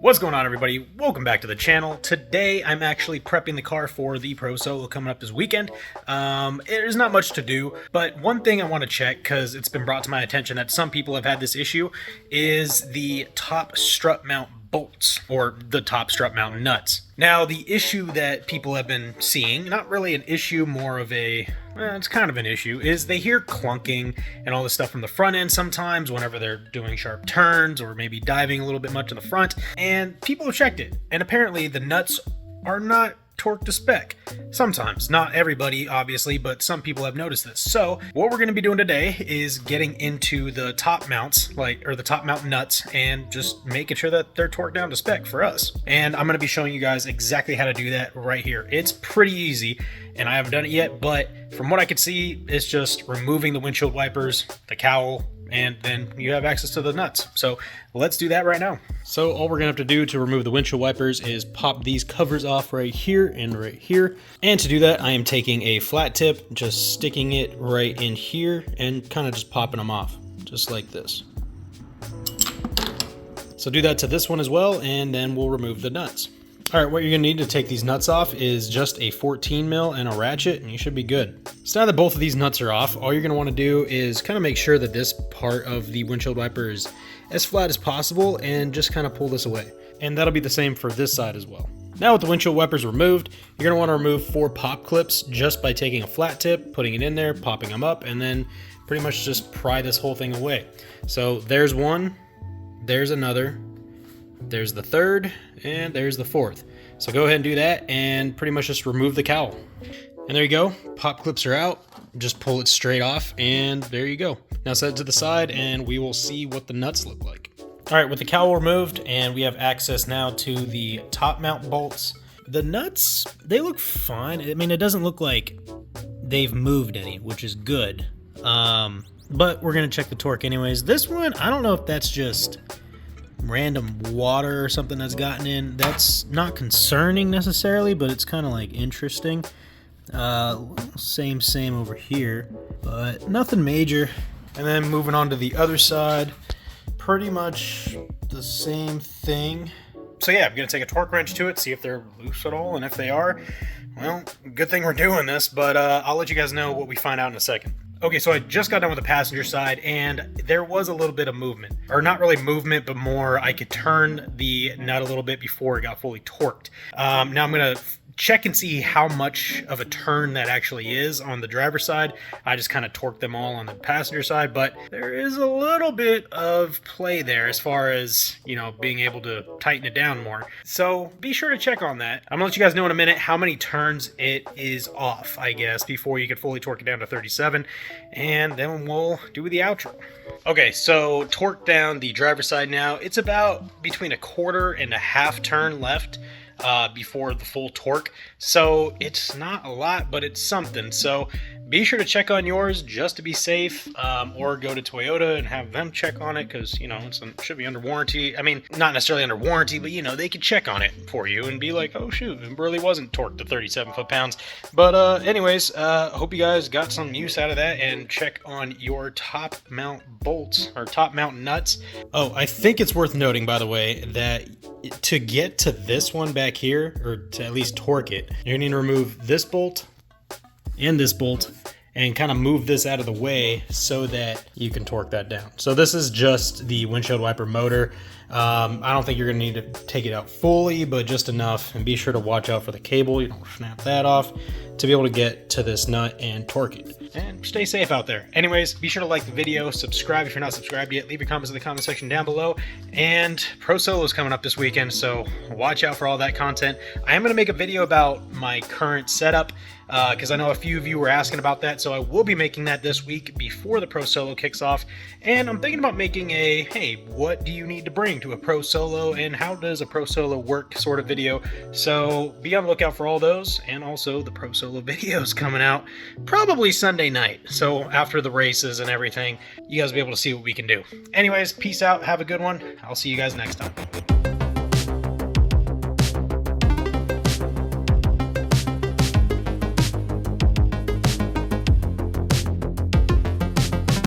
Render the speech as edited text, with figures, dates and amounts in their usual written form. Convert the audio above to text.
What's going on, everybody? Welcome back to the channel. Today I'm actually prepping the car for the Pro Solo coming up this weekend. There's not much to do, but one thing I want to check, because it's been brought to my attention that some people have had this issue, is the top strut mount bolts, or the top strut mount nuts. Now, the issue that people have been seeing, not really an issue, more of a, it's kind of an issue, is they hear clunking and all this stuff from the front end sometimes whenever they're doing sharp turns or maybe diving a little bit much in the front, and people have checked it, and apparently the nuts are not torque to spec. Sometimes, not everybody obviously, but some people have noticed this. So what we're going to be doing today is getting into the top mounts, the top mount nuts, and just making sure that they're torqued down to spec for us. And I'm going to be showing you guys exactly how to do that right here. It's pretty easy, and I haven't done it yet, but from what I could see, it's just removing the windshield wipers, the cowl, and then you have access to the nuts. So let's do that right now. So all we're gonna have to do to remove the windshield wipers is pop these covers off right here and right here. And to do that, I am taking a flat tip, just sticking it right in here and kind of just popping them off, just like this. So do that to this one as well, and then we'll remove the nuts. All right, what you're gonna need to take these nuts off is just a 14 mil and a ratchet, and you should be good. So now that both of these nuts are off, all you're gonna wanna do is kind of make sure that this part of the windshield wiper is as flat as possible and just kind of pull this away. And that'll be the same for this side as well. Now with the windshield wipers removed, you're gonna wanna remove 4 pop clips just by taking a flat tip, putting it in there, popping them up, and then pretty much just pry this whole thing away. So there's one, there's another, there's the third, and there's the fourth. So go ahead and do that and pretty much just remove the cowl. And there you go, pop clips are out, just pull it straight off, and there you go. Now set it to the side and we will see what the nuts look like. All right, with the cowl removed, and we have access now to the top mount bolts. The nuts, they look fine. I mean, it doesn't look like they've moved any, which is good. But we're gonna check the torque anyways. This one, I don't know if that's just random water or something that's gotten in. That's not concerning necessarily, but it's kind of like interesting. Same over here, but nothing major. And then moving on to the other side, pretty much the same thing. So yeah, I'm gonna take a torque wrench to it, see if they're loose at all, and if they are, well, good thing we're doing this, but I'll let you guys know what we find out in a second. Okay, so I just got done with the passenger side, and there was a little bit of movement. Or not really movement, but more I could turn the nut a little bit before it got fully torqued. Now I'm going to check and see how much of a turn that actually is on the driver's side. I just kind of torqued them all on the passenger side, but there is a little bit of play there as far as, you know, being able to tighten it down more. So be sure to check on that. I'm gonna let you guys know in a minute how many turns it is off, I guess, before you could fully torque it down to 37, and then we'll do the outro. Okay, so torque down the driver's side now. It's about between 1/4 and 1/2 turn left before the full torque, so it's not a lot, but it's something. So be sure to check on yours just to be safe, or go to Toyota and have them check on it, because, you know, it should be under warranty. I mean, not necessarily under warranty, but, you know, they could check on it for you and be like, oh shoot, it really wasn't torqued to 37 foot-pounds. But anyways, hope you guys got some use out of that, and check on your top mount bolts, or top mount nuts. Oh, I think it's worth noting, by the way, that to get to this one back here, or to at least torque it, you're going to remove this bolt and this bolt and kind of move this out of the way so that you can torque that down. So this is just the windshield wiper motor. I don't think you're gonna need to take it out fully, but just enough, and be sure to watch out for the cable. You don't snap that off, to be able to get to this nut and torque it. And stay safe out there. Anyways, be sure to like the video, subscribe if you're not subscribed yet, leave your comments in the comment section down below, and Pro Solo is coming up this weekend, so watch out for all that content. I am gonna make a video about my current setup, because I know a few of you were asking about that, so I will be making that this week before the Pro Solo kicks off. And I'm thinking about making a, hey, what do you need to bring to a Pro Solo, and how does a Pro Solo work sort of video. So be on the lookout for all those, and also the Pro Solo videos coming out probably Sunday night. So after the races and everything, you guys will be able to see what we can do. Anyways, peace out, have a good one. I'll see you guys next time.